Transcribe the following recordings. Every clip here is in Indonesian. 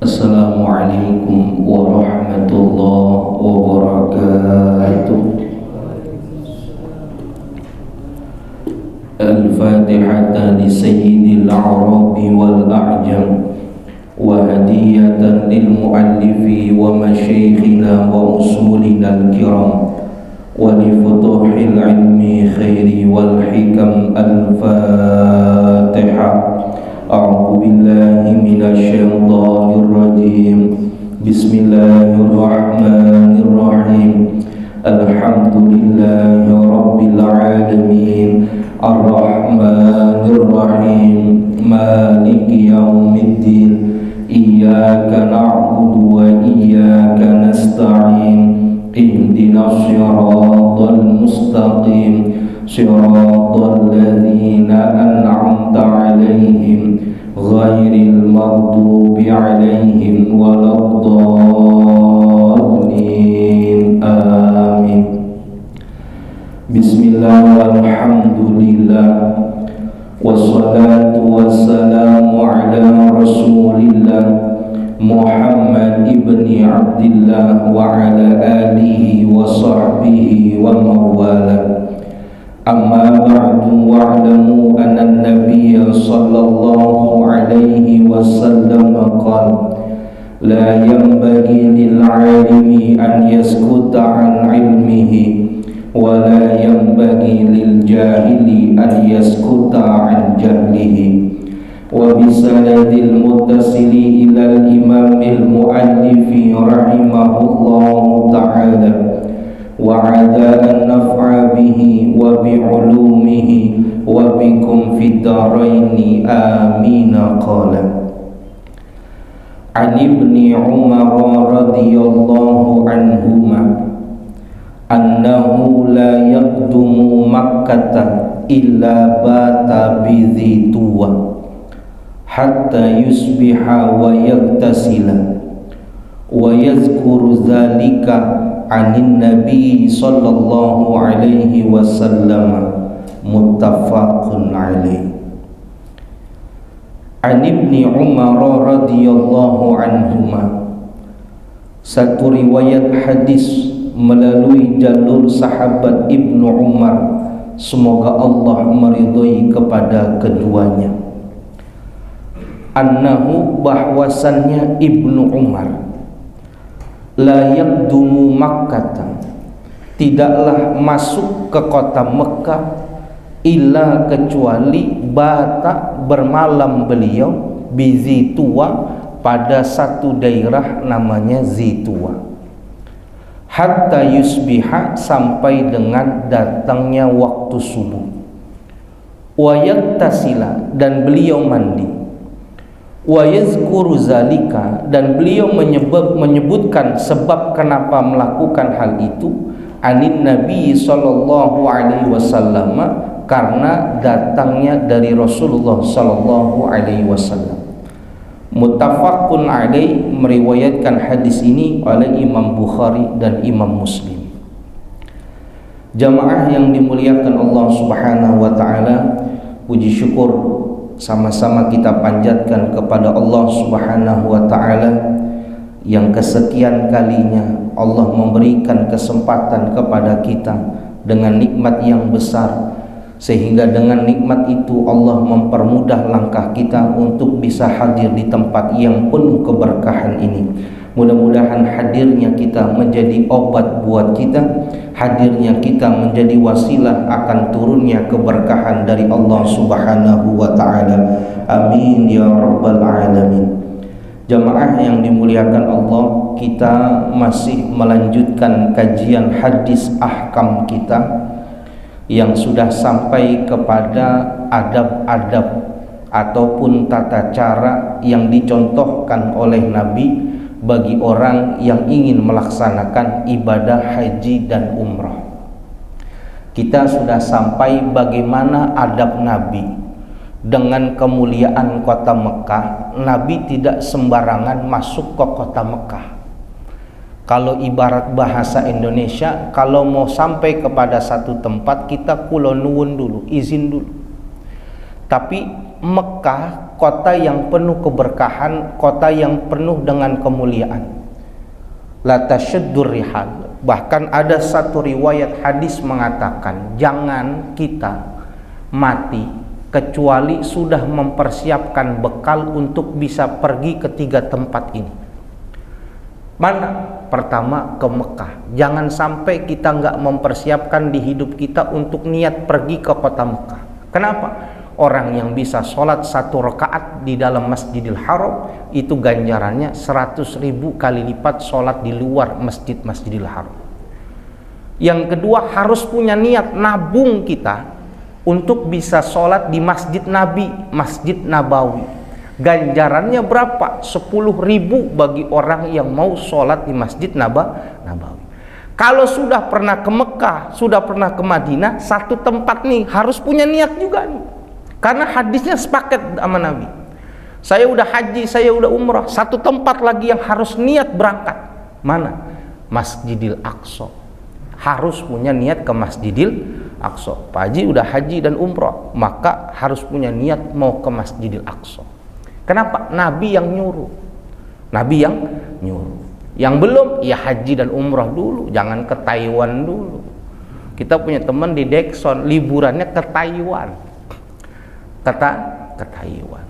Assalamualaikum warahmatullahi wabarakatuh. Al-Fatihata li sayyidil a'rabi wal a'jam wa hadiyatan lil muallifi wa masyayikhina wa usulina al-kiram wa li futuhil ilmi khairi wal hikam. Al-Fatihah. A'udzu billahi minasy syaithanir rajim. Bismillahirrahmanirrahim. Alhamdulillahi rabbil alamin. Ar-Rahmanir Rahim. Maliki yaumiddin. Iyyaka na'budu wa iyyaka nasta'in. Ihdinas siratal mustaqim. Siratal ladzina an'amta 'alaihim ghairil maghdubi 'alaihim waladdallin. Amin. Bismillah walhamdulillah wassalatu wassalamu ala rasulillah Muhammad ibni Abdillah wa ala alihi wa sahbihi wa mawala. Amma ba'du wa'lamu anna an-nabiyya sallallahu alaihi wasallam qala la yanbaghi lil 'alimi an yaskuta 'an 'ilmihi wa la yanbaghi lil jahili an yaskuta 'an jahlihi. Wa bisanadil muttasili ila al-imamil muallifi rahimahullahu ta'ala wa 'ada an-naf'a bihi wa bi'ulumihi wa bikum fid dharaini amin. Qala an ibni Umar radhiyallahu anhuma annahu la yaqdumu Makkah illa bata bi Dhituwa hatta yusbiha wa yaktasila wa yazkuru dhalika anin nabi sallallahu alaihi wasallam. Muttafaqun alaih. An ibni Umar radhiyallahu anhuma, satu riwayat hadis melalui jalur sahabat Ibnu Umar, semoga Allah meridhai kepada keduanya. Annahu, bahwasannya Ibnu Umar, la yaqdumu Makkah, tidaklah masuk ke kota Mekah, illa kecuali bata bermalam beliau bi Dhituwa, pada satu daerah namanya Dhituwa, hatta yusbiha, sampai dengan datangnya waktu subuh, wa yaktasila, dan beliau mandi, wa yazkuru zalika, dan beliau menyebutkan sebab kenapa melakukan hal itu, anin nabi sallallahu alaihi wasallam, karena datangnya dari Rasulullah sallallahu alaihi wasallam. Muttafaqun alaih, meriwayatkan hadis ini oleh Imam Bukhari dan Imam Muslim. Jamaah yang dimuliakan Allah Subhanahu wa taala, puji syukur sama-sama kita panjatkan kepada Allah Subhanahu wa ta'ala yang kesekian kalinya Allah memberikan kesempatan kepada kita dengan nikmat yang besar, sehingga dengan nikmat itu Allah mempermudah langkah kita untuk bisa hadir di tempat yang penuh keberkahan ini. Mudah-mudahan hadirnya kita menjadi obat buat kita, hadirnya kita menjadi wasilah akan turunnya keberkahan dari Allah Subhanahu wa ta'ala. Amin ya rabbal alamin. Jamaah yang dimuliakan Allah, kita masih melanjutkan kajian hadis ahkam kita yang sudah sampai kepada adab-adab ataupun tata cara yang dicontohkan oleh Nabi bagi orang yang ingin melaksanakan ibadah haji dan umrah. Kita sudah sampai bagaimana adab Nabi dengan kemuliaan kota Mekah. Nabi tidak sembarangan masuk ke kota Mekah. Kalau ibarat bahasa Indonesia, kalau mau sampai kepada satu tempat, kita kula nuwun dulu, izin dulu. Tapi Mekah kota yang penuh keberkahan, kota yang penuh dengan kemuliaan. La tasyuddur rihal. Bahkan ada satu riwayat hadis mengatakan, jangan kita mati kecuali sudah mempersiapkan bekal untuk bisa pergi ke 3 tempat ini. Mana? Pertama, ke Mekah. Jangan sampai kita nggak mempersiapkan di hidup kita untuk niat pergi ke kota Mekah. Kenapa? Orang yang bisa sholat 1 rakaat di dalam Masjidil Haram itu ganjarannya 100.000 kali lipat sholat di luar Masjidil Haram. Yang kedua, harus punya niat nabung kita untuk bisa sholat di Masjid Nabi, Masjid Nabawi. Ganjarannya berapa? 10.000 bagi orang yang mau sholat di Masjid Nabawi. Kalau sudah pernah ke Mekah, sudah pernah ke Madinah, 1 tempat nih harus punya niat juga nih. Karena hadisnya sepaket sama Nabi. Saya udah haji, saya udah umrah, 1 tempat lagi yang harus niat berangkat. Mana? Masjidil Aqsa. Harus punya niat ke Masjidil Aqsa. Pak Haji udah haji dan umrah, maka harus punya niat mau ke Masjidil Aqsa. Kenapa? Nabi yang nyuruh. Nabi yang nyuruh. Yang belum, ya haji dan umrah dulu, jangan ke Taiwan dulu. Kita punya teman di Dexon, liburannya ke Taiwan. Ke Taiwan.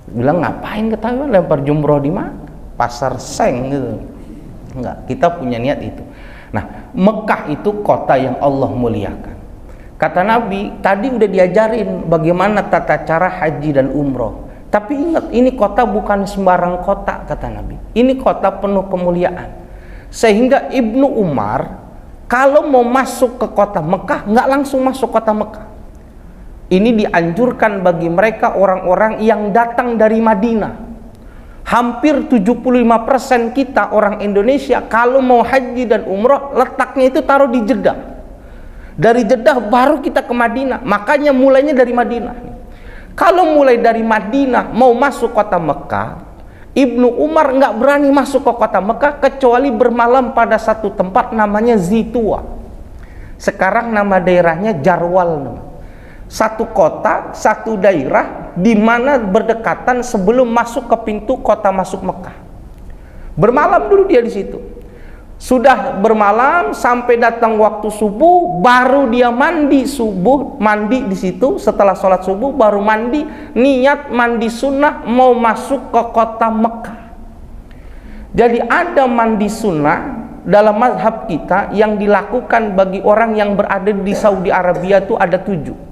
Bilang, ngapain ke Taiwan? Lempar jumroh di mana? Pasar Seng gitu. Enggak, kita punya niat itu. Nah, Mekah itu kota yang Allah muliakan. Kata Nabi, tadi udah diajarin bagaimana tata cara haji dan umroh. Tapi ingat, ini kota bukan sembarang kota, kata Nabi. Ini kota penuh kemuliaan. Sehingga Ibnu Umar kalau mau masuk ke kota Mekah, nggak langsung masuk kota Mekah. Ini dianjurkan bagi mereka orang-orang yang datang dari Madinah. Hampir 75% kita orang Indonesia kalau mau haji dan umroh, letaknya itu taruh di Jeddah. Dari Jeddah baru kita ke Madinah. Makanya mulainya dari Madinah. Kalau mulai dari Madinah mau masuk kota Mekah, Ibnu Umar nggak berani masuk ke kota Mekah kecuali bermalam pada satu tempat namanya Zitua. Sekarang nama daerahnya Jarwal. Satu kota, satu daerah di mana berdekatan sebelum masuk ke pintu kota masuk Mekah. Bermalam dulu dia di situ. Sudah bermalam sampai datang waktu subuh, baru dia mandi subuh, mandi di situ. Setelah sholat subuh baru mandi, niat mandi sunnah mau masuk ke kota Mekah. Jadi ada mandi sunnah dalam mazhab kita yang dilakukan bagi orang yang berada di Saudi Arabia itu ada 7.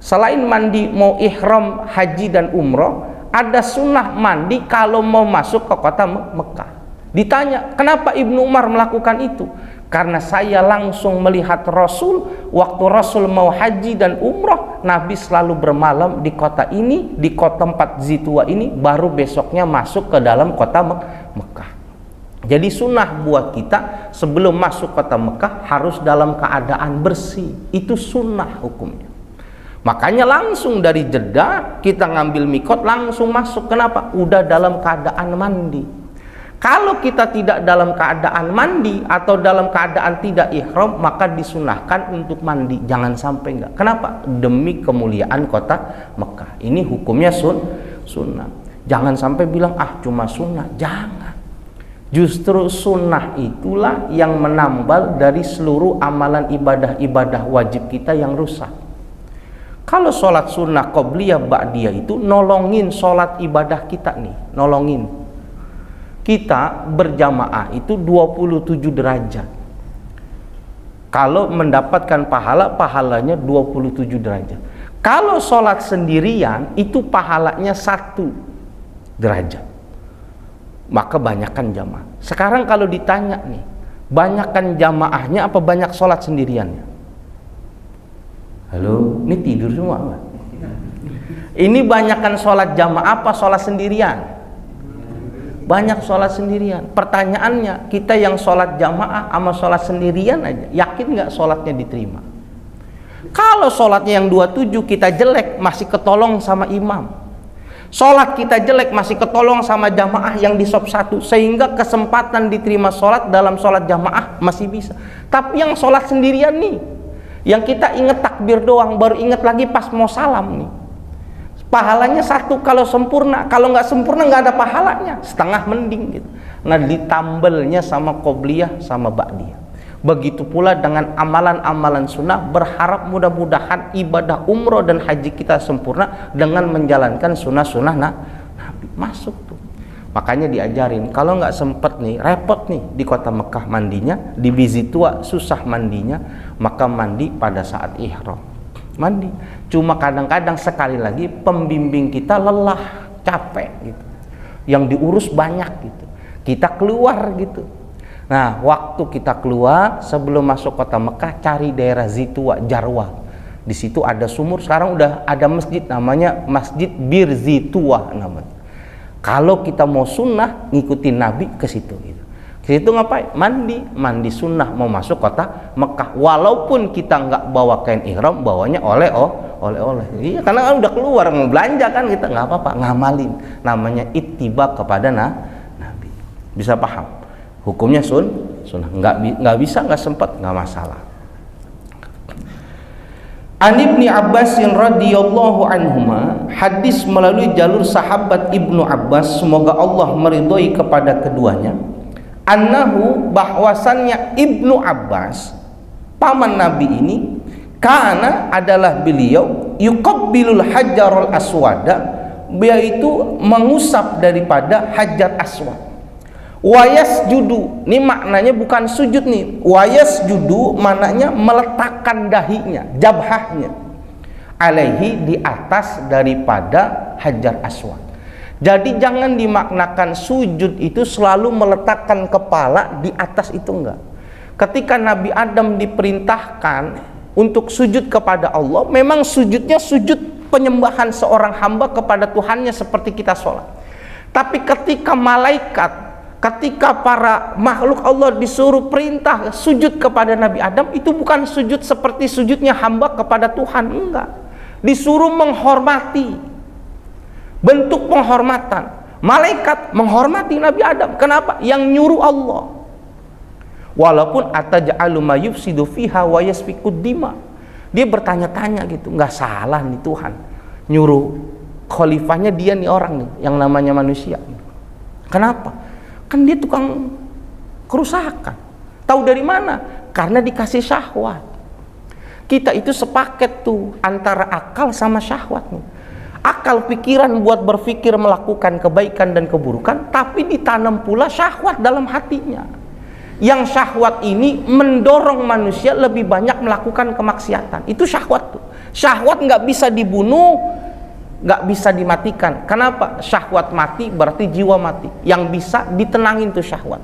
Selain mandi mau ihram haji dan umroh, ada sunnah mandi kalau mau masuk ke kota Mekah. Ditanya, kenapa Ibnu Umar melakukan itu? Karena saya langsung melihat Rasul, waktu Rasul mau haji dan umroh, Nabi selalu bermalam di kota ini, di kota tempat Zitua ini, baru besoknya masuk ke dalam kota Mekah. Jadi sunnah buat kita sebelum masuk kota Mekah harus dalam keadaan bersih. Itu sunnah hukumnya. Makanya langsung dari Jeddah kita ngambil mikot langsung masuk. Kenapa? Udah dalam keadaan mandi. Kalau kita tidak dalam keadaan mandi atau dalam keadaan tidak ihram, maka disunahkan untuk mandi. Jangan sampai enggak. Kenapa? Demi kemuliaan kota Mekah. Ini hukumnya sunnah. Jangan sampai bilang, cuma sunnah. Jangan. Justru sunnah itulah yang menambal dari seluruh amalan ibadah-ibadah wajib kita yang rusak. Kalau sholat sunnah qobliyah ba'diyah itu nolongin sholat ibadah kita nih, nolongin. Kita berjamaah itu 27 derajat. Kalau mendapatkan pahalanya 27 derajat. Kalau sholat sendirian itu pahalanya 1 derajat. Maka banyakkan jamaah. Sekarang kalau ditanya nih, banyakkan jamaahnya apa banyak sholat sendiriannya? Halo, ini tidur semua Pak? Ini banyakkan sholat jamaah apa sholat sendirian? Banyak sholat sendirian. Pertanyaannya, kita yang sholat jamaah sama sholat sendirian aja, yakin nggak sholatnya diterima? Kalau sholatnya yang 27 kita jelek, masih ketolong sama imam. Sholat kita jelek, masih ketolong sama jamaah yang di sop 1, sehingga kesempatan diterima sholat dalam sholat jamaah masih bisa. Tapi yang sholat sendirian nih, yang kita ingat takbir doang, baru ingat lagi pas mau salam nih. Pahalanya satu kalau sempurna, kalau nggak sempurna nggak ada pahalanya, setengah mending gitu. Nah, ditambelnya sama qobliyah sama ba'diyah. Begitu pula dengan amalan-amalan sunnah, berharap mudah-mudahan ibadah umroh dan haji kita sempurna dengan menjalankan sunnah-sunnah Nabi. Masuk tuh. Makanya diajarin, kalau nggak sempet nih, repot nih di kota Mekah mandinya, di Bizitua susah mandinya, maka mandi pada saat ihram. Mandi. Cuma kadang-kadang sekali lagi pembimbing kita lelah, capek gitu. Yang diurus banyak gitu. Kita keluar gitu. Nah, waktu kita keluar sebelum masuk kota Mekah, cari daerah Zitua, Jarwah. Di situ ada sumur, sekarang udah ada masjid namanya Masjid Bir Zitua namanya. Kalau kita mau sunnah ngikutin Nabi ke situ gitu. Ke situ ngapain? Mandi sunnah mau masuk kota Mekah. Walaupun kita nggak bawa kain ihram, bawanya oleh-oleh. Iya, karena kan udah keluar mau belanja kan, kita nggak apa-apa, ngamalin. Namanya ittiba kepada Nabi. Bisa paham? Hukumnya sunnah, nggak bisa, nggak sempat, nggak masalah. An Ibni Abbas radhiyallahu anhuma, hadis melalui jalur sahabat Ibnu Abbas, semoga Allah meridhoi kepada keduanya, annahu, bahwasannya Ibnu Abbas paman Nabi ini, karena adalah beliau yuqabbilul hajarul aswada, yaitu mengusap daripada hajar aswad. Wayas judu, ini maknanya bukan sujud nih. Wayas judu maknanya meletakkan dahinya, jabhahnya, alaihi, di atas daripada hajar aswad. Jadi jangan dimaknakan sujud itu selalu meletakkan kepala di atas, itu enggak. Ketika Nabi Adam diperintahkan untuk sujud kepada Allah, memang sujudnya sujud penyembahan seorang hamba kepada Tuhannya seperti kita sholat. Tapi ketika malaikat, ketika para makhluk Allah disuruh perintah sujud kepada Nabi Adam, itu bukan sujud seperti sujudnya hamba kepada Tuhan, enggak. Disuruh menghormati, bentuk penghormatan. Malaikat menghormati Nabi Adam. Kenapa? Yang nyuruh Allah. Walaupun ataj'alu ma yufsidu fiha wa yasfikud dima. Dia bertanya-tanya gitu, enggak salah nih Tuhan nyuruh khalifahnya dia nih orang nih yang namanya manusia. Kenapa? Kan dia tukang kerusakan. Tahu dari mana? Karena dikasih syahwat. Kita itu sepaket tuh antara akal sama syahwat nih. Akal pikiran buat berpikir melakukan kebaikan dan keburukan, tapi ditanam pula syahwat dalam hatinya. Yang syahwat ini mendorong manusia lebih banyak melakukan kemaksiatan. Itu syahwat tuh. Syahwat nggak bisa dibunuh, nggak bisa dimatikan. Kenapa? Syahwat mati berarti jiwa mati. Yang bisa ditenangin tuh syahwat.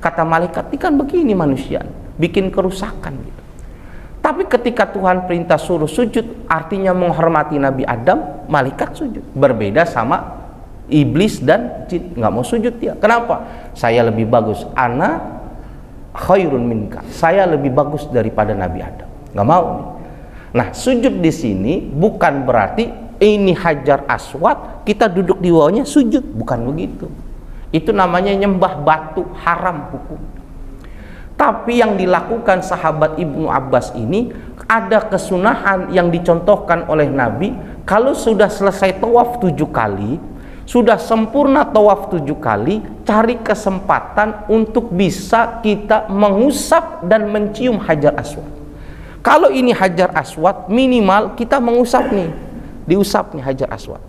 Kata malaikat, ini kan begini manusia, bikin kerusakan gitu. Tapi ketika Tuhan perintah suruh sujud, artinya menghormati Nabi Adam, malaikat sujud. Berbeda sama iblis dan jin, nggak mau sujud dia. Kenapa? Saya lebih bagus. Ana khairun minka. Saya lebih bagus daripada Nabi Adam. Nggak mau nih. Nah, sujud di sini bukan berarti ini hajar aswad, kita duduk di bawahnya sujud, bukan begitu. Itu namanya nyembah batu, haram hukum. Tapi yang dilakukan sahabat Ibnu Abbas ini, ada kesunahan yang dicontohkan oleh Nabi. Kalau sudah selesai tawaf 7 kali, sudah sempurna tawaf 7 kali, cari kesempatan untuk bisa kita mengusap dan mencium hajar aswad. Kalau ini hajar aswad, minimal kita mengusap nih, diusap nih hajar aswad.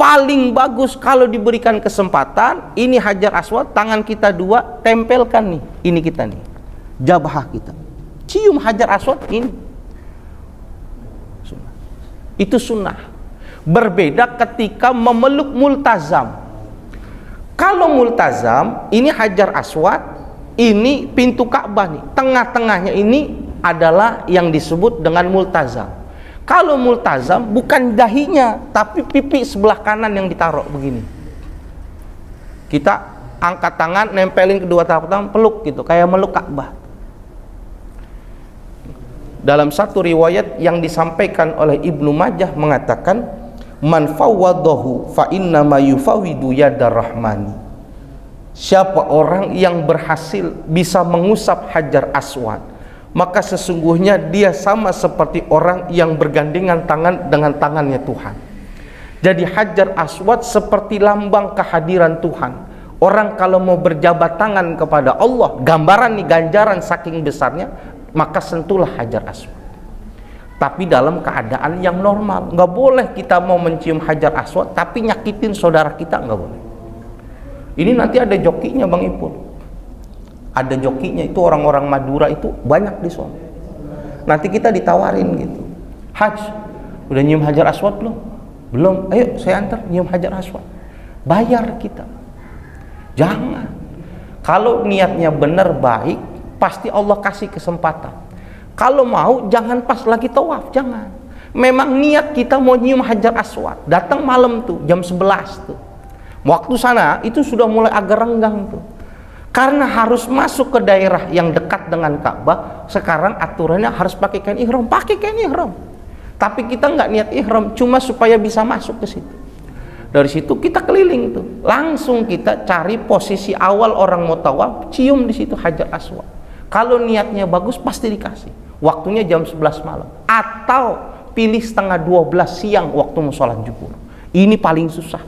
Paling bagus kalau diberikan kesempatan, ini hajar aswad, tangan kita dua, tempelkan nih, ini kita nih, jabah kita, cium hajar aswad ini. Sunnah. Itu sunnah. Berbeda ketika memeluk multazam. Kalau multazam, ini hajar aswad, ini pintu Ka'bah nih, tengah-tengahnya ini adalah yang disebut dengan multazam. Kalau multazam bukan dahinya, tapi pipi sebelah kanan yang ditaruh begini. Kita angkat tangan, nempelin kedua telapak tangan, peluk gitu, kayak meluk Ka'bah. Dalam satu riwayat yang disampaikan oleh Ibnu Majah mengatakan, man fawwadahu fa inna ma yufawidu yadar rahmani. Siapa orang yang berhasil bisa mengusap hajar aswad, maka sesungguhnya dia sama seperti orang yang bergandengan tangan dengan tangannya Tuhan. Jadi Hajar Aswad seperti lambang kehadiran Tuhan. Orang kalau mau berjabat tangan kepada Allah, gambaran nih, ganjaran saking besarnya, maka sentuhlah Hajar Aswad. Tapi dalam keadaan yang normal. Nggak boleh kita mau mencium Hajar Aswad tapi nyakitin saudara kita, nggak boleh. Ini nanti ada jokinya Bang Ipul. Ada jokinya, itu orang-orang Madura itu banyak di sana. Nanti kita ditawarin gitu, Haj, udah nyium Hajar Aswad belum? Belum, ayo saya antar nyium Hajar Aswad. Bayar kita. Jangan. Kalau niatnya benar baik, pasti Allah kasih kesempatan. Kalau mau, jangan pas lagi tawaf, jangan. Memang niat kita mau nyium Hajar Aswad, datang malam tuh, jam 11 tuh. Waktu sana itu sudah mulai agak renggang tuh. Karena harus masuk ke daerah yang dekat dengan Ka'bah, sekarang aturannya harus pakai kain ihram, pakai kain ihram. Tapi kita nggak niat ihram, cuma supaya bisa masuk ke situ. Dari situ kita keliling tuh, langsung kita cari posisi awal orang mau tawaf, cium di situ Hajar Aswad. Kalau niatnya bagus pasti dikasih. Waktunya jam 11 malam, atau pilih setengah 12 siang waktu mau sholat zuhur. Ini paling susah.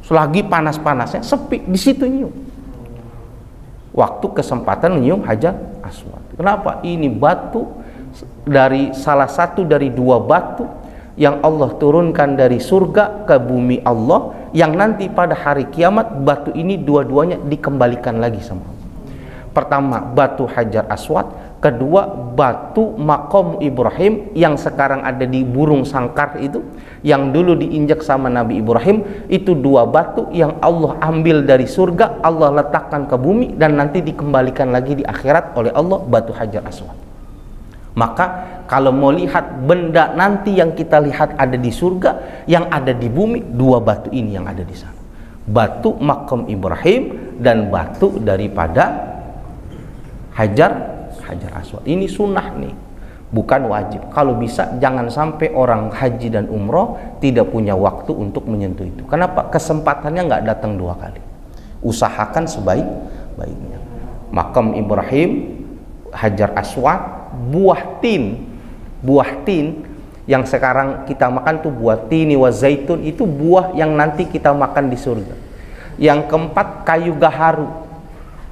Selagi panas-panasnya sepi, di situ nyium. Waktu kesempatan menyium Hajar Aswad. Kenapa? Ini batu dari salah satu dari dua batu yang Allah turunkan dari surga ke bumi Allah, yang nanti pada hari kiamat batu ini dua-duanya dikembalikan lagi sama Allah. Pertama batu Hajar Aswad, kedua batu Maqam Ibrahim yang sekarang ada di Burung Sangkar itu, yang dulu diinjak sama Nabi Ibrahim. Itu dua batu yang Allah ambil dari surga, Allah letakkan ke bumi dan nanti dikembalikan lagi di akhirat oleh Allah, batu Hajar Aswad. Maka kalau mau lihat benda nanti yang kita lihat ada di surga, yang ada di bumi, dua batu ini yang ada di sana, batu Maqam Ibrahim dan batu daripada Hajar Aswad. Ini sunnah nih, bukan wajib. Kalau bisa jangan sampai orang haji dan umroh tidak punya waktu untuk menyentuh itu. Kenapa? Kesempatannya nggak datang dua kali. Usahakan sebaik-baiknya. Maqam Ibrahim, Hajar Aswad, buah tin yang sekarang kita makan tuh buah tini wa zaitun, itu buah yang nanti kita makan di surga. Yang keempat kayu gaharu.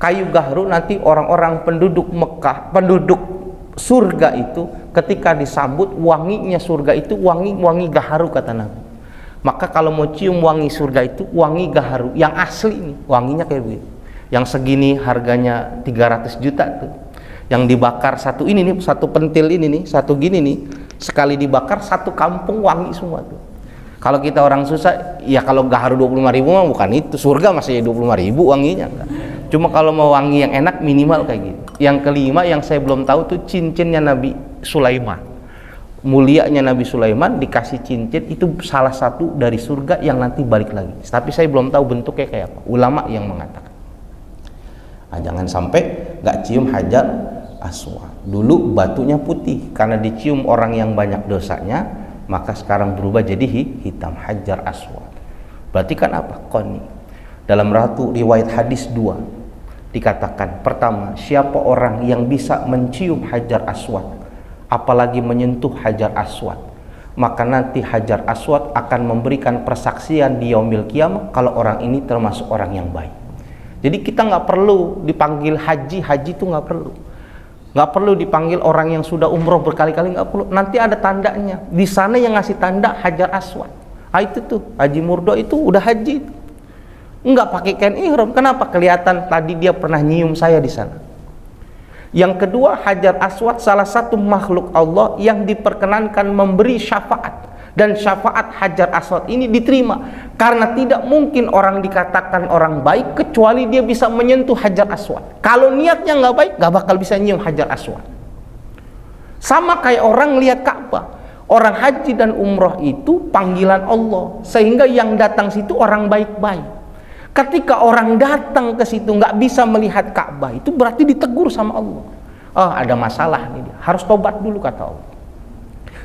Kayu gaharu nanti orang-orang penduduk Mekah, penduduk surga itu ketika disambut, wanginya surga itu wangi gaharu kata Nabi. Maka kalau mau cium wangi surga itu wangi gaharu yang asli nih, wanginya kayak begini. Yang segini harganya 300 juta tuh. Yang dibakar satu ini nih, satu pentil ini nih, satu gini nih, sekali dibakar satu kampung wangi semua tuh. Kalau kita orang susah, ya kalau gaharu 25.000 mah bukan itu, surga masih 25.000 wanginya enggak. Cuma kalau mau wangi yang enak minimal kayak gitu. Yang kelima yang saya belum tahu tuh cincinnya Nabi Sulaiman. Mulianya Nabi Sulaiman dikasih cincin, itu salah satu dari surga yang nanti balik lagi. Tapi saya belum tahu bentuknya kayak apa. Ulama yang mengatakan. Nah, jangan sampai nggak cium Hajar Aswad. Dulu batunya putih karena dicium orang yang banyak dosanya, maka sekarang berubah jadi hitam, Hajar Aswad. Berarti kan apa? Qani. Dalam ratu riwayat hadis 2 dikatakan, pertama, siapa orang yang bisa mencium Hajar Aswad apalagi menyentuh Hajar Aswad, maka nanti Hajar Aswad akan memberikan persaksian di yaumil qiyamah kalau orang ini termasuk orang yang baik. Jadi kita nggak perlu dipanggil haji itu nggak perlu dipanggil orang yang sudah umroh berkali-kali, nggak perlu. Nanti ada tandanya di sana yang ngasih tanda Hajar Aswad. Itu tuh Haji Murdo itu udah haji, nggak pakai kain ihram. Kenapa? Kelihatan tadi dia pernah nyium saya di sana. Yang kedua, Hajar Aswad salah satu makhluk Allah yang diperkenankan memberi syafaat, dan syafaat Hajar Aswad ini diterima karena tidak mungkin orang dikatakan orang baik kecuali dia bisa menyentuh Hajar Aswad. Kalau niatnya nggak baik, nggak bakal bisa nyium Hajar Aswad. Sama kayak orang lihat Ka'bah. Orang haji dan umroh itu panggilan Allah, sehingga yang datang situ orang baik-baik. Ketika orang datang ke situ nggak bisa melihat Ka'bah, itu berarti ditegur sama Allah. Ada masalah nih, harus tobat dulu kata Allah.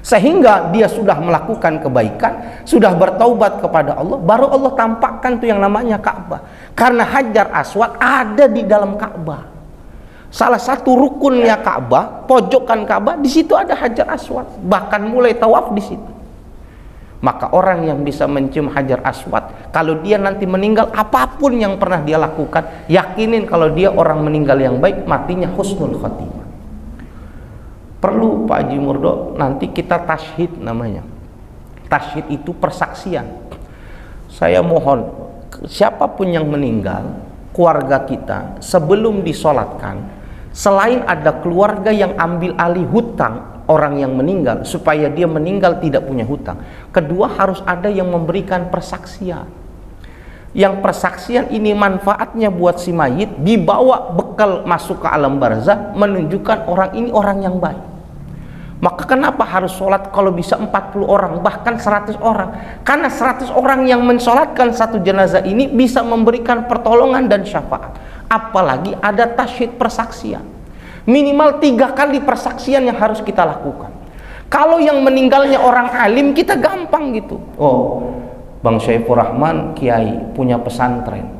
Sehingga dia sudah melakukan kebaikan, sudah bertaubat kepada Allah, baru Allah tampakkan tuh yang namanya Ka'bah. Karena Hajar Aswad ada di dalam Ka'bah. Salah satu rukunnya Ka'bah, pojokan Ka'bah, di situ ada Hajar Aswad. Bahkan mulai tawaf di situ. Maka orang yang bisa mencium Hajar Aswad, kalau dia nanti meninggal, apapun yang pernah dia lakukan, yakinin kalau dia orang meninggal yang baik, matinya husnul khotimah. Perlu Pak Haji Murdo, nanti kita tasyhid namanya. Tasyhid itu persaksian. Saya mohon, siapapun yang meninggal, keluarga kita, sebelum disolatkan, selain ada keluarga yang ambil alih hutang orang yang meninggal, supaya dia meninggal tidak punya hutang, kedua harus ada yang memberikan persaksian. Yang persaksian ini manfaatnya buat si mayit, dibawa bekal masuk ke alam barzah, menunjukkan orang ini orang yang baik. Maka kenapa harus sholat kalau bisa 40 orang, bahkan 100 orang? Karena 100 orang yang mensolatkan satu jenazah ini bisa memberikan pertolongan dan syafaat. Apalagi ada tasyhid persaksian. Minimal 3 kali persaksian yang harus kita lakukan. Kalau yang meninggalnya orang alim, kita gampang gitu. Oh, Bang Syaifur Rahman, kiai, punya pesantren,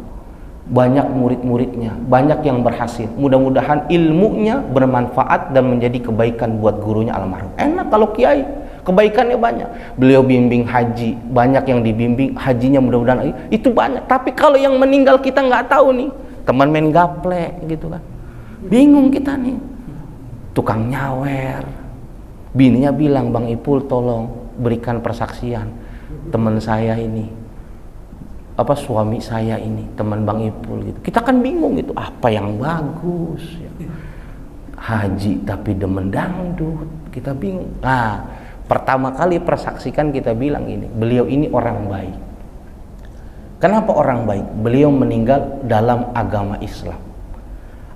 banyak murid-muridnya, banyak yang berhasil. Mudah-mudahan ilmunya bermanfaat dan menjadi kebaikan buat gurunya almarhum. Enak kalau kiai, kebaikannya banyak. Beliau bimbing haji, banyak yang dibimbing hajinya, mudah-mudahan itu banyak. Tapi kalau yang meninggal kita nggak tahu nih, teman main gaplek gitu kan, bingung kita nih, tukang nyawer. Bininya bilang, Bang Ipul tolong berikan persaksian, teman saya ini, suami saya ini, teman Bang Ipul gitu. Kita kan bingung gitu, apa yang bagus ya? Haji tapi demen dangdut, kita bingung. Nah, pertama kali persaksikan kita bilang ini, beliau ini orang baik. Kenapa orang baik? Beliau meninggal dalam agama Islam.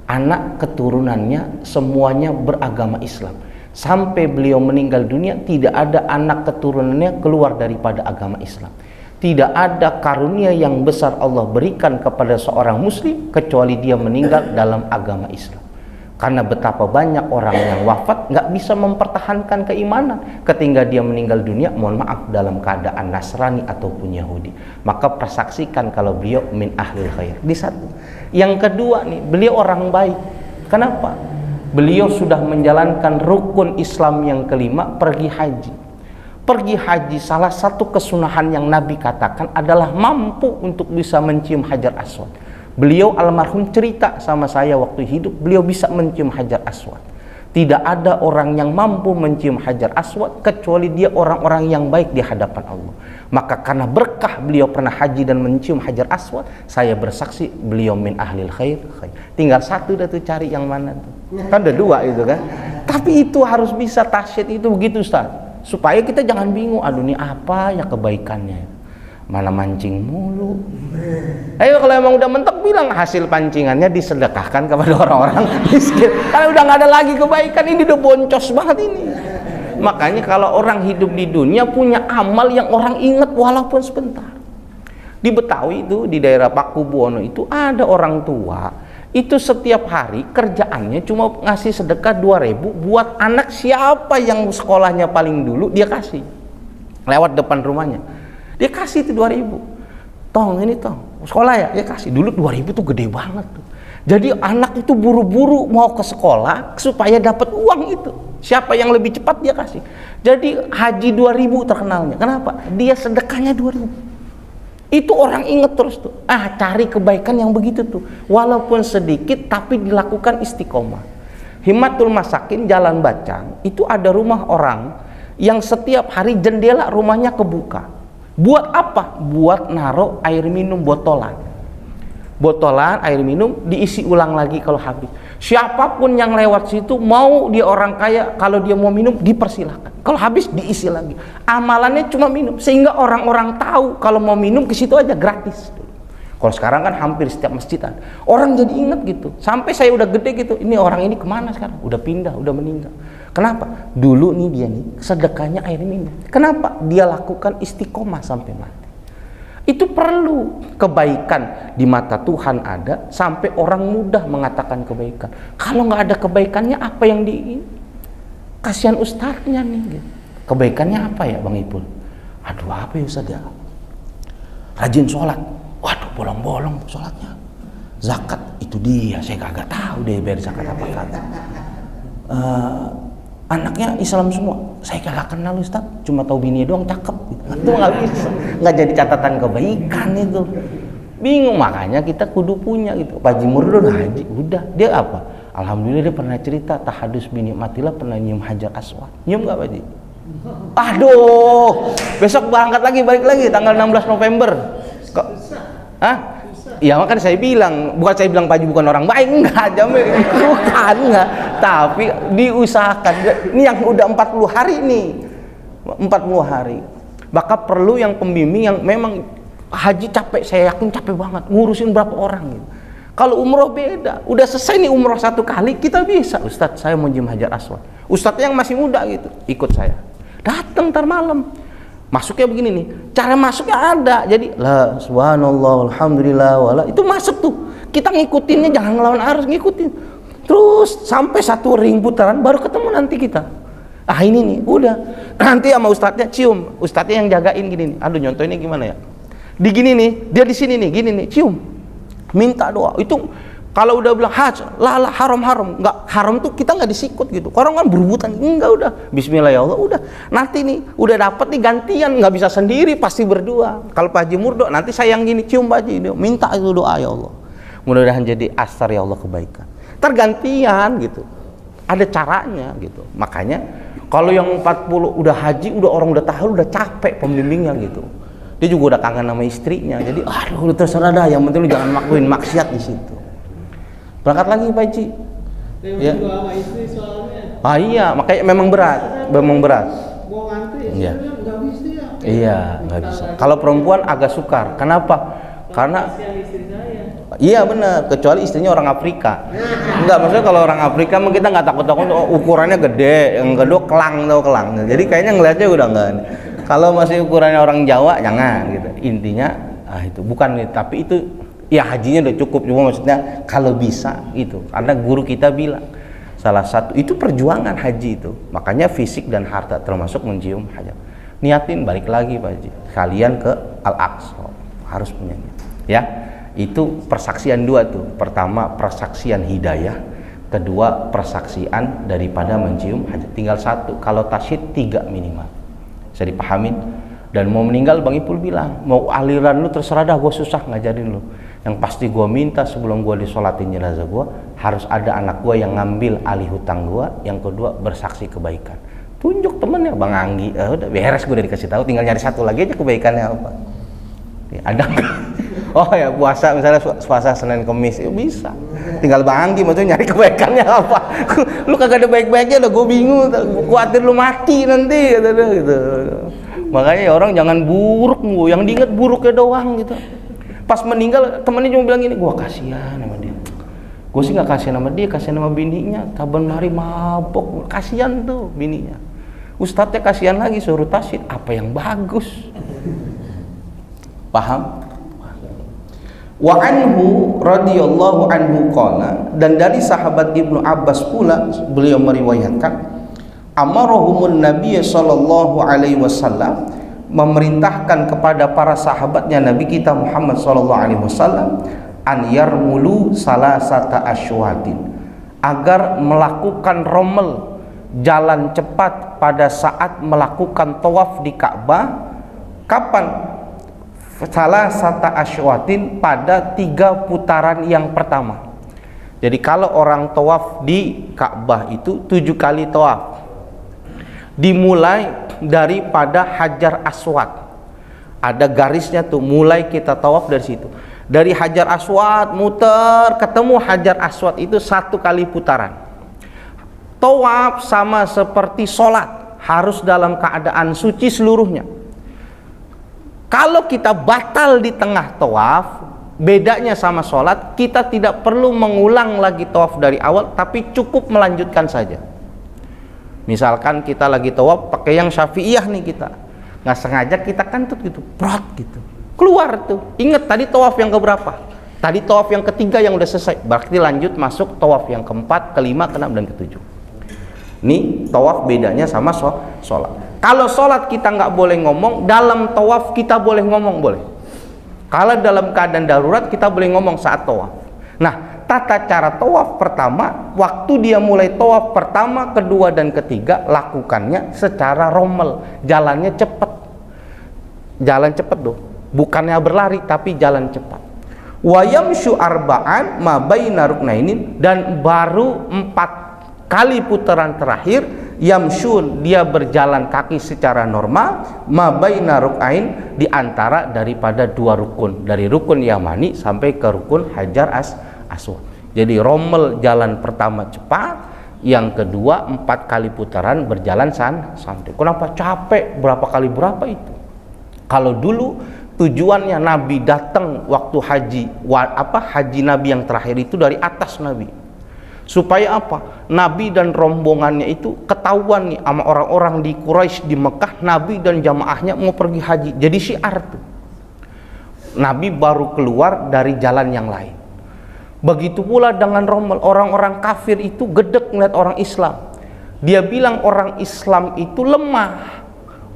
Anak keturunannya semuanya beragama Islam. Sampai beliau meninggal dunia, tidak ada anak keturunannya keluar daripada agama Islam. Tidak ada karunia yang besar Allah berikan kepada seorang muslim kecuali dia meninggal dalam agama Islam. Karena betapa banyak orang yang wafat nggak bisa mempertahankan keimanan, ketika dia meninggal dunia, mohon maaf, dalam keadaan Nasrani ataupun Yahudi. Maka persaksikan kalau beliau min ahlil khair. Di satu. Yang kedua nih, beliau orang baik. Kenapa? Beliau sudah menjalankan rukun Islam yang kelima, pergi haji. Pergi haji, salah satu kesunahan yang Nabi katakan adalah mampu untuk bisa mencium Hajar Aswad. Beliau almarhum cerita sama saya waktu hidup, beliau bisa mencium Hajar Aswad. Tidak ada orang yang mampu mencium Hajar Aswad kecuali dia orang-orang yang baik di hadapan Allah. Maka karena berkah beliau pernah haji dan mencium Hajar Aswad, saya bersaksi beliau min ahlil khair. Tinggal satu dah tuh, cari yang mana tuh. Kan ada 2 itu kan. Tapi itu harus bisa tasyid itu begitu Ustaz. Supaya kita jangan bingung, aduh ini apa ya kebaikannya, mana mancing mulu. Ayo kalau emang udah mentok, bilang hasil pancingannya disedekahkan kepada orang-orang miskin. Karena udah nggak ada lagi kebaikan, ini udah boncos banget ini. Makanya kalau orang hidup di dunia punya amal yang orang ingat walaupun sebentar. Di Betawi itu, di daerah Pakubuwono itu ada orang tua, itu setiap hari kerjaannya cuma ngasih sedekah 2.000 buat anak siapa yang sekolahnya paling dulu, dia kasih lewat depan rumahnya. Dia kasih itu 2.000. Tong ini tong, sekolah ya, dia kasih. Dulu 2.000 tuh gede banget tuh. Jadi anak itu buru-buru mau ke sekolah supaya dapat uang itu. Siapa yang lebih cepat dia kasih. Jadi haji 2.000 terkenalnya. Kenapa? Dia sedekahnya 2.000. Itu orang inget terus tuh. Cari kebaikan yang begitu tuh. Walaupun sedikit tapi dilakukan istiqomah. Himatul Masakin Jalan Bacang itu ada rumah orang yang setiap hari jendela rumahnya kebuka. Buat apa? Buat naruh air minum botolan. Botolan air minum diisi ulang lagi kalau habis. Siapapun yang lewat situ, mau dia orang kaya, kalau dia mau minum dipersilahkan. Kalau habis diisi lagi. Amalannya cuma minum, sehingga orang-orang tahu kalau mau minum ke situ aja gratis. Kalau sekarang kan hampir setiap masjidan. Orang jadi ingat gitu. Sampai saya udah gede gitu, ini orang ini kemana sekarang? Udah pindah, udah meninggal. Kenapa? Dulu nih dia nih sedekahnya air minum. Kenapa? Dia lakukan istiqomah sampai mati. Itu perlu kebaikan di mata Tuhan ada sampai orang mudah mengatakan kebaikan. Kalau nggak ada kebaikannya, apa yang kasihan ustadznya nih? Kebaikannya apa ya Bang Ipul? Aduh apa ya Ustaz ya? Rajin sholat. Waduh bolong-bolong sholatnya. Zakat itu dia, saya kagak tahu deh bayar zakat apa kagak. Anaknya Islam semua, saya kagak kenal Ustaz, cuma tahu bini doang cakep. Itu nggak bisa, nggak jadi catatan kebaikan itu. Bingung, makanya kita kudu punya gitu. Pak Haji Murdo haji, udah dia apa? Alhamdulillah dia pernah cerita tahadus bini matilah pernah nyium Hajar Aswad. Nyium nggak Pak Haji? Aduh, besok berangkat lagi, balik lagi tanggal 16 November. Kok? Hah? Ya makanya saya bilang, bukan saya bilang Pak Haji bukan orang baik, enggak, jamin, bukan, enggak. Tapi diusahakan. Ini yang udah 40 hari nih, 40 hari. Maka perlu yang pembimbing yang memang haji capek, saya yakin capek banget, ngurusin berapa orang gitu. Kalau umroh beda, udah selesai nih umroh satu kali, kita bisa, Ustadz saya mau nyium Hajar Aswad. Ustadz yang masih muda gitu, ikut saya. Datang ntar malam. Masuknya begini nih, cara masuknya ada. Jadi la subhanallah alhamdulillah wala, itu masuk tuh. Kita ngikutinnya, jangan ngelawan arus, ngikutin terus sampai satu ring putaran baru ketemu nanti kita. Ah ini nih udah, nanti sama ustadznya cium, ustadznya yang jagain gini nih. Aduh nyontoinnya gimana ya, di gini nih, dia di sini nih, gini nih, cium, minta doa. Itu kalau udah bilang haj, lah haram, nggak haram tuh kita nggak disikut gitu. Orang kan berebutan, enggak, udah Bismillah ya Allah, udah. Nanti nih udah dapet nih gantian, nggak bisa sendiri, pasti berdua. Kalau Pak Haji Murdo nanti saya yang gini cium Pak Haji, minta itu doa ya Allah. Mudah-mudahan jadi asar ya Allah kebaikan. Tergantian gitu, ada caranya gitu. Makanya kalau yang 40 udah haji, udah orang udah tahu, udah capek pembimbingnya gitu. Dia juga udah kangen sama istrinya, jadi aduh terserah dah, yang penting lu jangan makuin maksiat di situ. Berangkat lagi Pak Haji. Ya. Sama istri soalnya. Ah iya, makanya memang berat. Mau ngantri ya, nggak bisa ya. Iya, nggak bisa. Kalau perempuan agak sukar. Kenapa? Karena iya benar, kecuali istrinya orang Afrika. Enggak, maksudnya kalau orang Afrika mah kita nggak takut-takut, ukurannya gede, yang kedua kelang. Jadi kayaknya ngelihatnya udah enggak. Kalau masih ukurannya orang Jawa jangan gitu. Intinya itu bukan, tapi itu ya hajinya udah cukup, cuma maksudnya kalau bisa itu, karena guru kita bilang salah satu itu perjuangan haji itu, makanya fisik dan harta termasuk mencium hajar. Niatin balik lagi Pak Haji, kalian ke Al-Aqsa harus punya niat. Ya, itu persaksian dua tuh. Pertama persaksian hidayah, kedua persaksian daripada mencium hajar. Tinggal satu, kalau tasyid 3 minimal. Bisa dipahamin. Dan mau meninggal Bang Ipul bilang, mau aliran lu terserah dah, gue susah ngajarin lu. Yang pasti gue minta sebelum gue disolatin jenazah gue, harus ada anak gue yang ngambil alih hutang gue. Yang kedua bersaksi kebaikan. Tunjuk temennya Bang Anggi, udah beres, gue udah dikasih tahu, tinggal nyari satu lagi aja kebaikannya apa. Ya, ada oh ya puasa misalnya, puasa Senin Kemis ya bisa, tinggal Bang Anggi maksudnya nyari kebaikannya apa. Lu kagak ada baik-baiknya, udah gue bingung, khawatir lu mati nanti gitu. Makanya ya orang jangan buruk, yang diinget buruknya doang gitu. Pas meninggal temennya cuma bilang gini, gua kasihan sama dia. Gue sih nggak kasihan sama dia, kasihan sama bininya. Kapan mari mabok, kasihan tuh bininya. Ustadznya kasihan lagi, suruh tasyid, apa yang bagus? Paham? Wa anhu radhiyallahu anhu qala, dan dari sahabat Ibnu Abbas pula beliau meriwayatkan, amarahumun Nabi sallallahu alaihi wasallam, memerintahkan kepada para sahabatnya Nabi kita Muhammad sallallahu alaihi wasallam, an yarmulu salasata asywatin, agar melakukan rommel, jalan cepat pada saat melakukan tawaf di Ka'bah. Kapan? Salasata asywatin, pada 3 putaran yang pertama. Jadi kalau orang tawaf di Ka'bah itu 7 kali tawaf, dimulai daripada Hajar Aswad, ada garisnya tuh, mulai kita tawaf dari situ, dari Hajar Aswad muter ketemu Hajar Aswad itu 1 kali putaran. Tawaf sama seperti sholat, harus dalam keadaan suci seluruhnya. Kalau kita batal di tengah tawaf, bedanya sama sholat, kita tidak perlu mengulang lagi tawaf dari awal, tapi cukup melanjutkan saja. Misalkan kita lagi tawaf pakai yang Syafi'iyah nih, kita nggak sengaja kita kantut gitu, prot gitu, keluar tuh. Ingat tadi tawaf yang keberapa? Tadi tawaf yang ketiga yang udah selesai, berarti lanjut masuk tawaf yang keempat, kelima, keenam, dan ketujuh. Nih tawaf bedanya sama sholat. Kalau sholat kita nggak boleh ngomong, dalam tawaf kita boleh ngomong, boleh. Kalau dalam keadaan darurat kita boleh ngomong saat tawaf. Nah, tata cara tawaf pertama, waktu dia mulai tawaf pertama, kedua, dan ketiga, lakukannya secara rommel, jalannya cepat. Jalan cepat tuh, bukannya berlari tapi jalan cepat. Wa yamshu arba'an ma baina ruknainin, dan baru 4 kali putaran terakhir yamshun, dia berjalan kaki secara normal, ma baina ruk'ain, di antara daripada 2 rukun, dari rukun Yamani sampai ke rukun Hajar Aswad. Jadi rommel jalan pertama cepat, yang kedua 4 kali putaran berjalan santai. Kenapa capek? Berapa kali berapa itu? Kalau dulu tujuannya Nabi datang waktu haji, haji Nabi yang terakhir itu dari atas Nabi. Supaya apa? Nabi dan rombongannya itu ketahuan nih sama orang-orang di Quraisy di Mekah, Nabi dan jamaahnya mau pergi haji. Jadi syiar tuh. Nabi baru keluar dari jalan yang lain. Begitu pula dengan rommel, orang-orang kafir itu gedek melihat orang Islam. Dia bilang orang Islam itu lemah,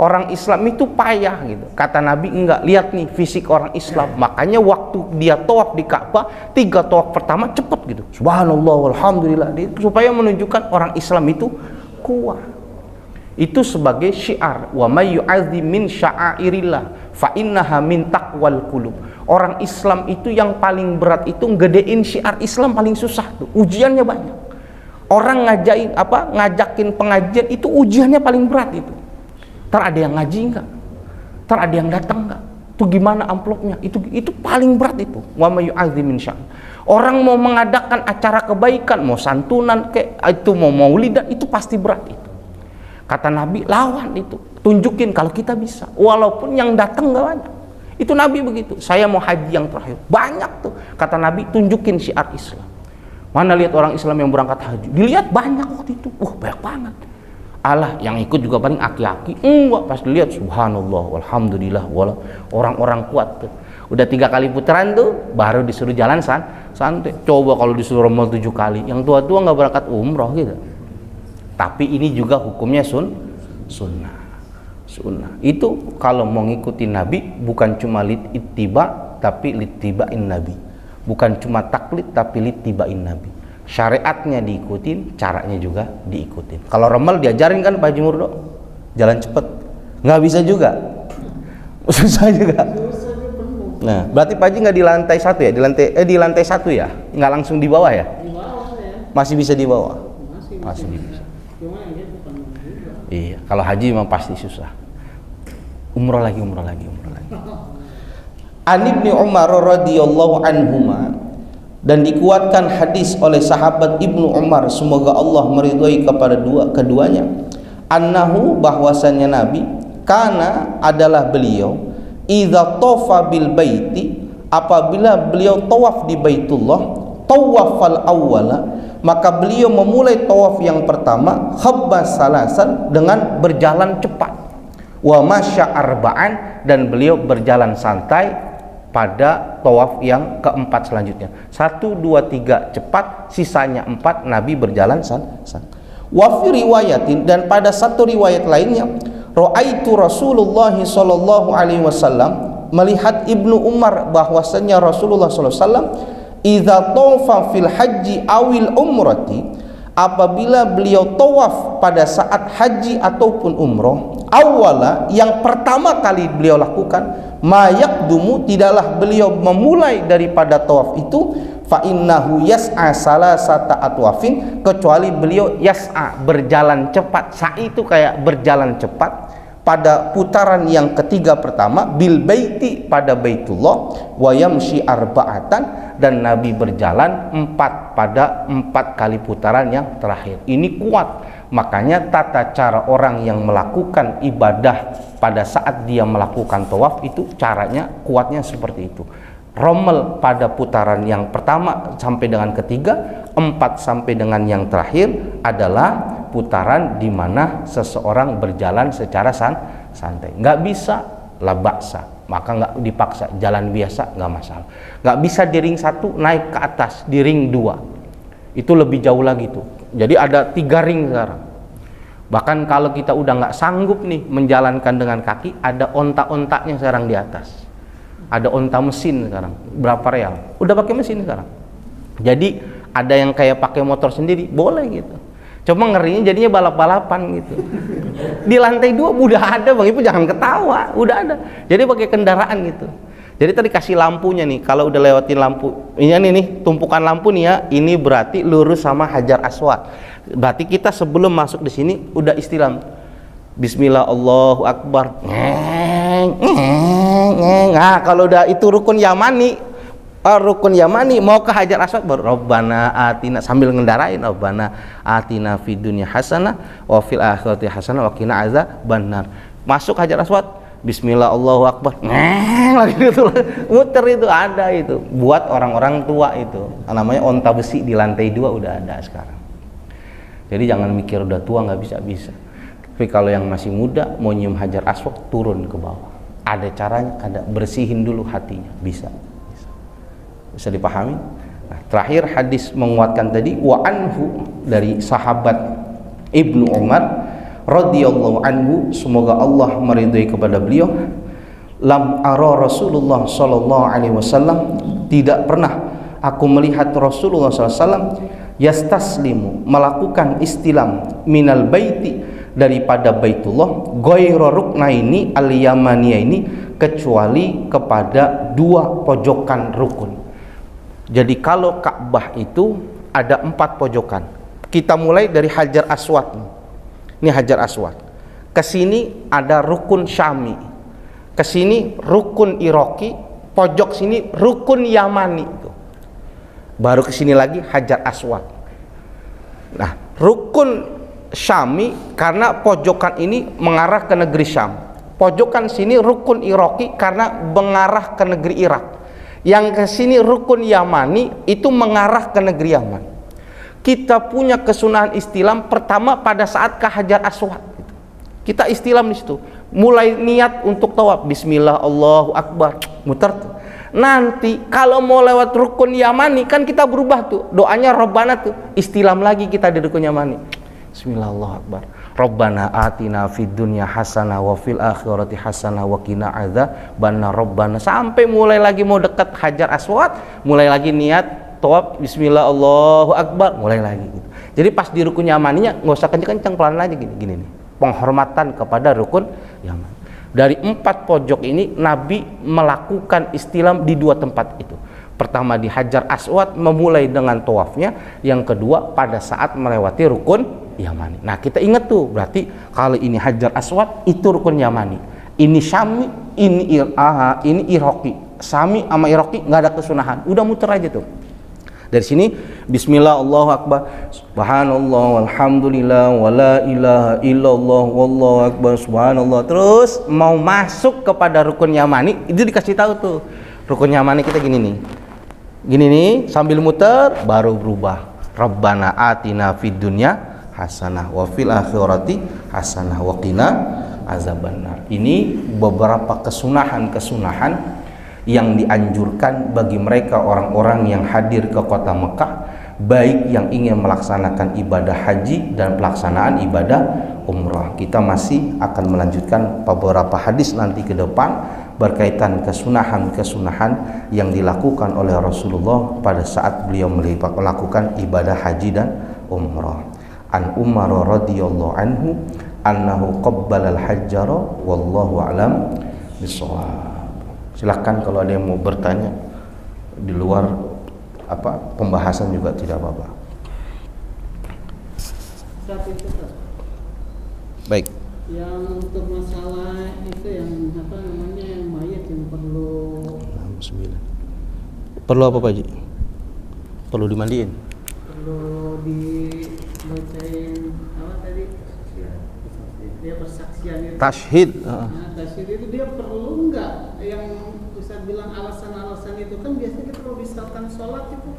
orang Islam itu payah gitu. Kata Nabi, enggak, lihat nih fisik orang Islam. Makanya waktu dia tawaf di Ka'bah, 3 tawaf pertama cepet gitu, subhanallah walhamdulillah, supaya menunjukkan orang Islam itu kuat. Itu sebagai syiar, wa may yu'azzim min sya'airillah fa innaha min taqwal qulub. Orang Islam itu yang paling berat itu ngedein syiar Islam, paling susah tuh, ujiannya banyak. Orang ngajakin pengajian itu ujiannya paling berat itu. Ntar ada yang ngaji enggak? Ntar ada yang datang enggak? Itu gimana amplopnya? Itu paling berat itu. Wa may yu'azzim min sya'airillah. Orang mau mengadakan acara kebaikan, mau santunan itu mau maulidan, itu pasti berat itu. Kata Nabi, lawan itu, tunjukin kalau kita bisa, walaupun yang datang nggak banyak. Itu Nabi begitu. Saya mau haji yang terakhir, banyak tuh. Kata Nabi, tunjukin syiar Islam. Mana lihat orang Islam yang berangkat haji? Dilihat banyak waktu itu, banyak banget. Allah yang ikut juga paling aki-aki. Enggak, pas dilihat, subhanallah, walhamdulillah, orang-orang kuat tuh. Udah 3 kali putaran tuh, baru disuruh jalan santai. Coba kalau disuruh rombel 7 kali, yang tua-tua nggak berangkat umroh gitu. Tapi ini juga hukumnya sunnah. Itu kalau mau ngikutin Nabi, bukan cuma littiba, tapi littiba'in Nabi. Bukan cuma taklid, tapi littiba'in Nabi. Syariatnya diikutin, caranya juga diikutin. Kalau rommel diajarin kan Pak Haji Murdo, jalan cepet, nggak bisa juga, susah juga. Nah, berarti Pak Haji nggak di lantai 1 ya? Di lantai 1 ya? Nggak langsung di bawah ya? Di bawah saya. Masih bisa di bawah? Masih bisa. Iya, kalau haji memang pasti susah. Umroh lagi. An Ibnu Umar radhiyallahu anhuma, dan dikuatkan hadis oleh sahabat Ibnu Umar, semoga Allah meridhai kepada keduanya, annahu, bahwasannya Nabi, kana adalah beliau, idza tawafa bil baiti, apabila beliau tawaf di Baitullah, tawafal awwala, maka beliau memulai tawaf yang pertama, khabbas salasan, dengan berjalan cepat, wa masya arba'an, dan beliau berjalan santai pada tawaf yang keempat selanjutnya. 1, 2, 3 cepat, sisanya 4 Nabi berjalan santai. Wa fi riwayatin, dan pada satu riwayat lainnya, ra'aitu Rasulullah sallallahu alaihi wasallam, melihat Ibnu Umar bahwasanya Rasulullah sallallahu alaihi wasallam idza tawafa fil haji awil umrati, apabila beliau tawaf pada saat haji ataupun umroh, awala, yang pertama kali beliau lakukan, ma yaqdumu, tidaklah beliau memulai daripada tawaf itu, fa innahu yas'a salasata atwafin, kecuali beliau yas'a, berjalan cepat. Sa'i itu kayak berjalan cepat pada putaran yang ketiga pertama, bil baiti, pada Baitullah, wa yamshi arba'atan, dan Nabi berjalan 4 pada 4 kali putaran yang terakhir. Ini kuat. Makanya tata cara orang yang melakukan ibadah pada saat dia melakukan tawaf itu caranya kuatnya seperti itu. Rommel pada putaran yang pertama sampai dengan ketiga, 4 sampai dengan yang terakhir adalah putaran di mana seseorang berjalan secara santai. Nggak bisa, la baksa, maka nggak dipaksa, jalan biasa nggak masalah. Nggak bisa di ring 1 naik ke atas, di ring 2 itu lebih jauh lagi tuh. Jadi ada 3 ring sekarang. Bahkan kalau kita udah nggak sanggup nih menjalankan dengan kaki, ada onta-ontaknya sekarang di atas. Ada onta mesin sekarang. Berapa real? Udah pakai mesin sekarang. Jadi ada yang kayak pakai motor sendiri, boleh gitu. Cuma ngerinya jadinya balap-balapan gitu. Di lantai 2 udah ada, Bang Ibu jangan ketawa, udah ada. Jadi pakai kendaraan gitu. Jadi tadi kasih lampunya nih, kalau udah lewatin lampu, ini nih tumpukan lampu nih ya, ini berarti lurus sama Hajar Aswad. Berarti kita sebelum masuk di sini udah istilam. Bismillah Allahu Akbar. Nah, kalau udah itu rukun Yamani, mau ke Hajar Aswad baru Rabbana atina, sambil ngendarain Rabbana atina fid dunya hasanah wa fil akhirati hasanah wa qina adzabannar. Masuk Hajar Aswad, Bismillah Allahu Akbar, lagi gitu, muter itu ada itu. Buat orang-orang tua itu, namanya onta besi di lantai 2 udah ada sekarang. Jadi jangan mikir udah tua nggak bisa. Tapi kalau yang masih muda mau nyium Hajar Aswad, turun ke bawah. Ada caranya, ada, bersihin dulu hatinya, bisa dipahami. Nah, terakhir hadis menguatkan tadi, wa anhu, dari sahabat Ibnu Umar radhiyallahu anhu, semoga Allah meridhai kepada beliau, lam ara Rasulullah sallallahu alaihi wasallam, tidak pernah aku melihat Rasulullah sallallahu alaihi wasallam yastaslimu, melakukan istilam, minal baiti, daripada Baitullah, ghairu ruknaini al-yamaniyah, kecuali kepada 2 pojokan rukun. Jadi kalau Ka'bah itu ada 4 pojokan. Kita mulai dari Hajar Aswad. Ini Hajar Aswad. Ke sini ada rukun Syami. Ke sini rukun Iraqi, pojok sini rukun Yamani itu. Baru ke sini lagi Hajar Aswad. Nah, rukun Syami karena pojokan ini mengarah ke negeri Syam. Pojokan sini rukun Iraqi karena mengarah ke negeri Irak. Yang ke sini rukun Yamani itu mengarah ke negeri Yaman. Kita punya kesunahan istilam pertama pada saat ke Hajar Aswad. Kita istilam di situ. Mulai niat untuk tawaf, Bismillah Allahu Akbar, muter tuh. Nanti kalau mau lewat rukun Yamani kan kita berubah tuh. Doanya Rabbana tuh, istilam lagi kita di rukun Yamani. Bismillah Allahu Akbar. Rabbana atina fid dunya hasanah wa fil akhirati hasanah wa qina adzabannar. Rabbana, sampai mulai lagi mau dekat Hajar Aswad, mulai lagi niat tawaf, Bismillah Allahu Akbar, mulai lagi gitu. Jadi pas di rukun Yamaninya nggak usah kenceng-kenceng, pelan aja gini nih. Penghormatan kepada rukun Yaman. Dari 4 pojok ini Nabi melakukan istilam di 2 tempat itu. Pertama di Hajar Aswad memulai dengan tawafnya, yang kedua pada saat melewati rukun Yamani. Nah, kita ingat tuh, berarti kalau ini Hajar Aswad itu rukun Yamani. Ini Syami, ini Iraqi. Syami sama Iraqi nggak ada kesunahan. Udah muter aja tuh. Dari sini Bismillah Allahu Akbar, Subhanallah walhamdulillah wala ilaha illallah wallahu akbar subhanallah. Terus mau masuk kepada rukun Yamani itu dikasih tahu tuh. Rukun Yamani kita gini nih. Gini nih, sambil muter baru berubah. Rabbana atina fid dunya hasanah wa fil akhirati hasanah wa qina azabannar. Ini beberapa kesunahan-kesunahan yang dianjurkan bagi mereka orang-orang yang hadir ke kota Mekah, baik yang ingin melaksanakan ibadah haji dan pelaksanaan ibadah umrah. Kita masih akan melanjutkan beberapa hadis nanti ke depan berkaitan kesunahan-kesunahan yang dilakukan oleh Rasulullah pada saat beliau melakukan ibadah haji dan umrah. An Umar radhiyallahu anhu annahu qabbala al-hajjara wallahu a'lam bishawab. Silakan kalau ada yang mau bertanya di luar pembahasan juga tidak apa-apa. Baik. Yang untuk masalah itu yang yang mayat yang perlu 9. Perlu apa Pak Haji? Perlu dimandiin? Perlu dibacain tadi? Dia persaksian itu. Tasyhid. Nah, tasyhid itu dia perlu enggak? Yang bisa bilang alasan-alasan itu kan biasanya kita kalau misalkan sholat itu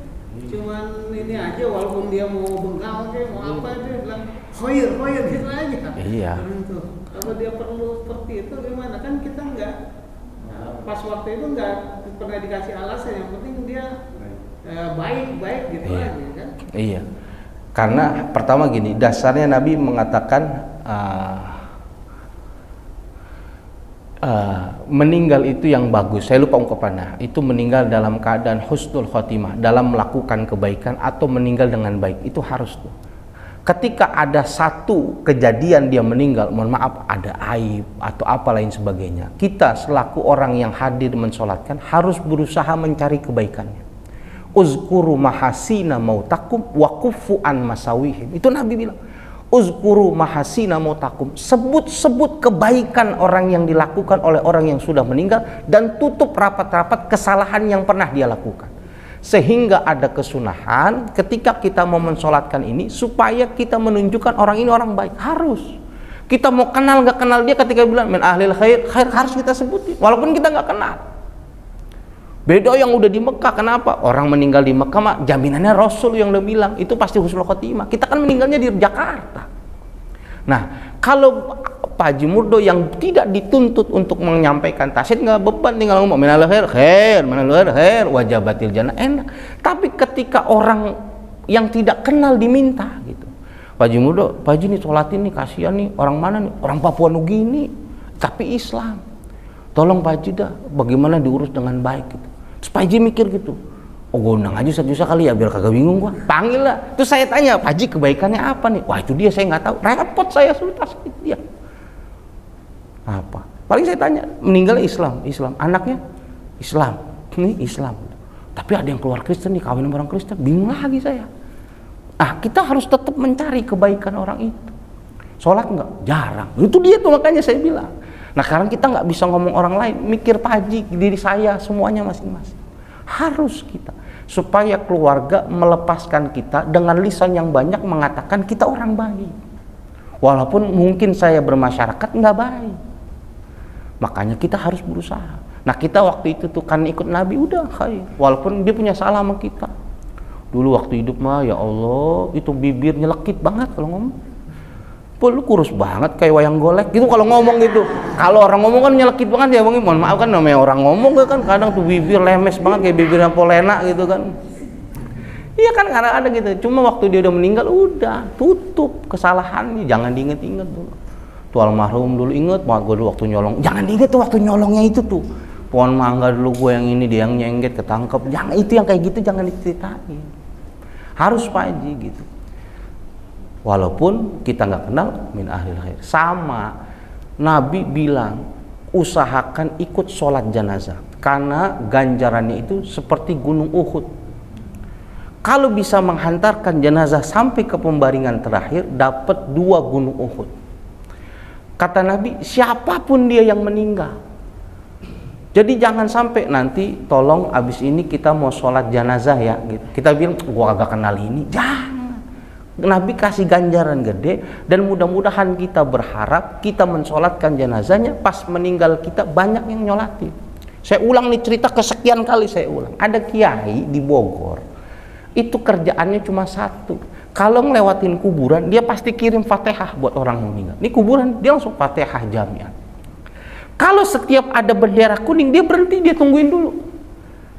cuman ini aja, walaupun dia mau bengal kayak mau apa dia bilang khoir gitu aja. Iya. Kalau dia perlu seperti itu gimana? Kan kita enggak pas waktu itu enggak pernah dikasih alasan, yang penting dia baik gitu aja kan. Iya. Karena pertama gini, dasarnya Nabi mengatakan meninggal itu yang bagus. Saya lupa ungkapannya. Itu meninggal dalam keadaan husnul khotimah, dalam melakukan kebaikan atau meninggal dengan baik. Itu harus tuh. Ketika ada satu kejadian dia meninggal, mohon maaf, ada aib atau apa lain sebagainya, kita selaku orang yang hadir mensolatkan harus berusaha mencari kebaikannya. Uzkuru mahasina mautakum wa kufu an masawihim. Itu Nabi bilang, uzkuru mahasina mautakum, sebut-sebut kebaikan orang yang dilakukan oleh orang yang sudah meninggal dan tutup rapat-rapat kesalahan yang pernah dia lakukan. Sehingga ada kesunahan ketika kita mau mensolatkan ini supaya kita menunjukkan orang ini orang baik. Harus kita mau kenal nggak kenal dia, ketika bilang min ahlil khair, khair harus kita sebutin walaupun kita nggak kenal. Beda yang udah di Mekah. Kenapa? Orang meninggal di Mekah mah jaminannya Rasul yang udah bilang itu pasti husnul khotimah. Kita kan meninggalnya di Jakarta. Nah, kalau Pak Haji Murdo yang tidak dituntut untuk menyampaikan tasyid, nggak beban, tinggal ngomong minal khair khair, minal khair khair, wajabatil jannah, enak. Tapi ketika orang yang tidak kenal diminta gitu, Pak Haji Murdo, Pak Haji nih sholatin nih, kasihan nih, orang mana nih? Orang Papua Nugini tapi Islam, tolong Pak Haji dah bagaimana diurus dengan baik gitu. Terus Pak Haji mikir gitu, oh gue undang aja 1 juta kali ya biar kagak bingung gua, panggil lah. Terus saya tanya, Pak Haji kebaikannya apa nih? Wah itu dia saya nggak tahu, repot saya sudah tasbih dia apa. Paling saya tanya, meninggal Islam, anaknya Islam, ini Islam, tapi ada yang keluar Kristen nih, kawin sama orang Kristen, bingung lagi saya. Ah, kita harus tetap mencari kebaikan orang itu. Sholat enggak? Jarang. Itu dia tuh, makanya saya bilang. Nah sekarang kita nggak bisa ngomong orang lain, mikir Pak Haji, diri saya, semuanya masing-masing. Harus kita, supaya keluarga melepaskan kita dengan lisan yang banyak mengatakan kita orang baik, walaupun mungkin saya bermasyarakat nggak baik. Makanya kita harus berusaha. Nah kita waktu itu tuh kan ikut Nabi, udah khair, walaupun dia punya salah sama kita. Dulu waktu hidup mah ya Allah, itu bibirnya lekit banget kalau ngomong. Lu kurus banget kayak wayang golek gitu kalau ngomong gitu. Kalau orang ngomong kan nyelekit banget ya Bang. Mohon maaf kan, namanya orang ngomong kan kadang tuh bibir lemes banget kayak bibirnya Polena gitu kan. Iya kan, karena ada gitu. Cuma waktu dia udah meninggal udah tutup kesalahannya, jangan diinget-inget dulu. Tuh almarhum dulu inget banget gue dulu waktu nyolong. Jangan diinget tuh waktu nyolongnya itu tuh. Pohon mangga dulu gue yang ini, dia yang nyengget ketangkep. Jangan, itu yang kayak gitu jangan diceritain. Harus Pak Haji gitu. Walaupun kita nggak kenal, min ahlil khair. Sama Nabi bilang usahakan ikut sholat jenazah karena ganjarannya itu seperti gunung Uhud. Kalau bisa menghantarkan jenazah sampai ke pembaringan terakhir, dapat 2 gunung Uhud. Kata Nabi, siapapun dia yang meninggal. Jadi jangan sampai nanti, tolong abis ini kita mau sholat jenazah ya gitu. Kita bilang gua agak kenal ini, jangan. Nabi kasih ganjaran gede, dan mudah-mudahan kita berharap kita mensolatkan jenazahnya, pas meninggal kita banyak yang nyolatin. Saya ulang nih cerita kesekian kali saya ulang. Ada kiai di Bogor, itu kerjaannya cuma satu. Kalau ngelewatin kuburan, dia pasti kirim Fatihah buat orang yang meninggal. Ini kuburan, dia langsung Fatihah jami'an. Kalau setiap ada bendera kuning, dia berhenti, dia tungguin dulu.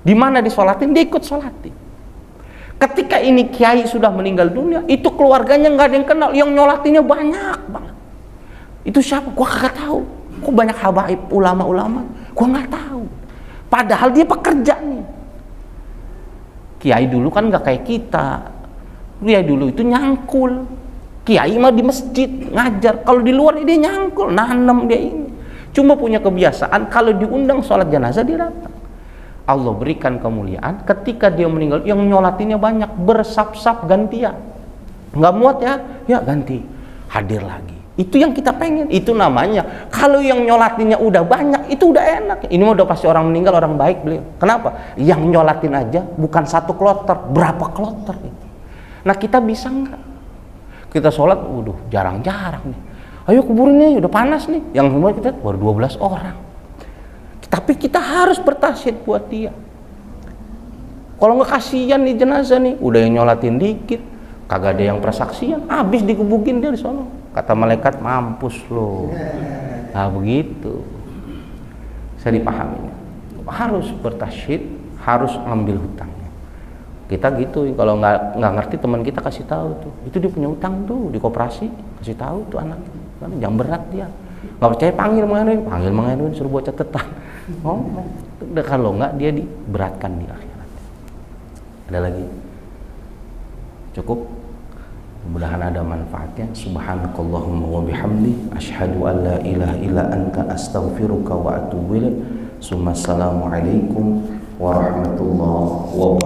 Di mana disolatin, dia ikut solatin. Ketika ini kiai sudah meninggal dunia, itu keluarganya nggak ada yang kenal, yang nyolatinnya banyak banget. Itu siapa? Gua kagak tahu. Kok banyak habaib ulama-ulama? Gua nggak tahu. Padahal dia pekerja nih. Kiai dulu kan nggak kayak kita. Kiai dulu itu nyangkul. Kiai mah di masjid ngajar. Kalau di luar dia nyangkul, nanem dia ini. Cuma punya kebiasaan kalau diundang sholat jenazah dia datang. Allah berikan kemuliaan ketika dia meninggal, yang nyolatinnya banyak, bersap-sap gantian. Nggak muat ya ganti, hadir lagi. Itu yang kita pengen. Itu namanya kalau yang nyolatinnya udah banyak, itu udah enak. Ini mah udah pasti orang meninggal, orang baik beliau. Kenapa? Yang nyolatin aja bukan 1 kloter, berapa kloter itu. Nah kita bisa nggak? Kita sholat, waduh jarang-jarang nih. Ayo kuburin nih, udah panas nih. Yang semua kita baru 12 orang. Tapi kita harus bertasyid buat dia. Kalau nggak kasihan nih jenazah nih, udah yang nyolatin dikit, kagak ada yang persaksian, habis dikebukin dia di sono. Kata malaikat, mampus lo. Nah begitu. Saya dipahami. Harus bertasyid, harus ngambil hutangnya. Kita gitu, kalau nggak ngerti teman kita kasih tahu tuh, itu dia punya utang tuh di koperasi, kasih tahu tuh anak, jangan berat dia. Nggak percaya panggil Mang Edwin suruh buat catatan. Oh, kalau nggak dia diberatkan di akhirat. Ada lagi? Cukup? Mudah-mudahan ada manfaatnya. Subhanakallahumma wa bihamdi asyhadu an la ilaha illa anta astaghfiruka wa atubu ilaik. Assalamualaikum warahmatullahi wabarakatuh.